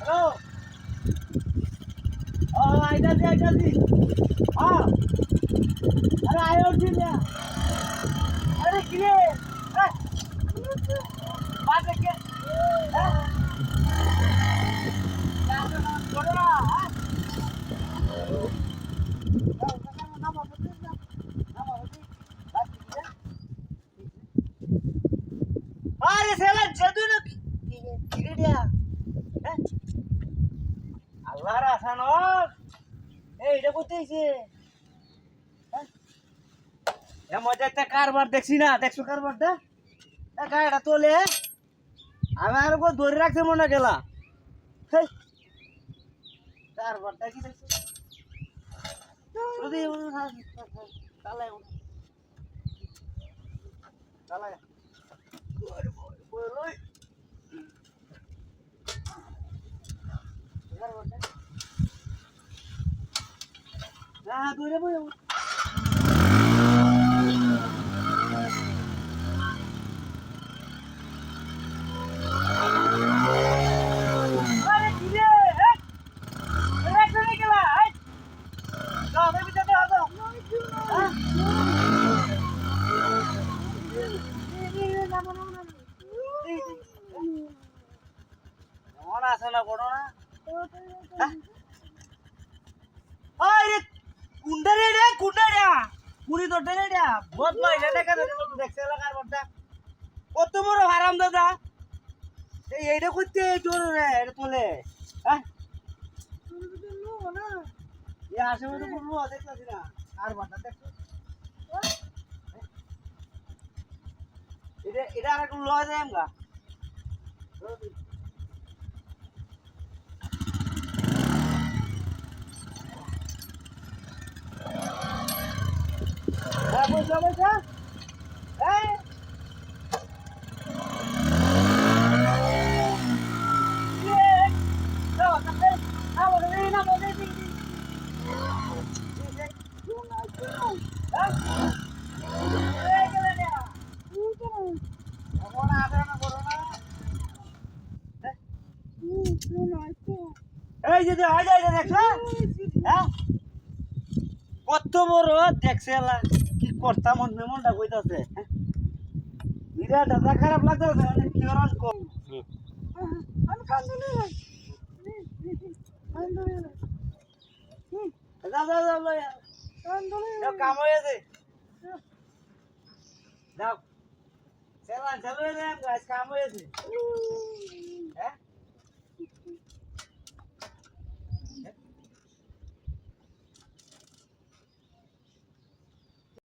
hello ও আইতাছি হ্যাঁ আরে আয়ো দিলা আরে কি রে বাজে কে হ্যাঁ বড় না হ্যাঁ আরে সেলা জাদু না কি রে দিয়া হ্যাঁ আল্লাহর আসানক এইটা করতেইছে হ্যাঁ এ মজা একটা কারবার দেখছি না দেখছো কারবারটা এ গাড়িটা তোলে আমি আর কো ধরে রাখতে মনে গেলা হেই কারবারটা কি দেখছো যদি তালাই তালাই বলই কারবারটা না ধরে বই আরে কি রে রাখতে নি গেলা এই দাও আমি ভিতরে দাও হ্যাঁ মন আছে না বড় না আরে কুন্ডারে রে কুন্ডারে পুরি তো ডেলে রে বহুত মাইলা টাকা দেব তো দেখছ লাগার বড়টা কত বড় হারাম দাদা এইটা কইতে তোর রে এটা তোলে হ্যাঁ এ আশেপাশে তো পুরো দেখতাছি না আর বড়টা দেখছো এটা আর কোন লয় যায় আমগা হ্যাঁ বসা এই এই যদি হয় যায় দেখছো হ্যাঁ কত বড় দেখছে কি করতাম মনটা কইতাছে বিরাট দাদা খারাপ লাগতেছে অনেক কিরণ কম আমি কান্দুনি দাদা দাদা কান্দুনি কাম হয়েছে যাও চালান চালু হয়ে কাম হয়েছে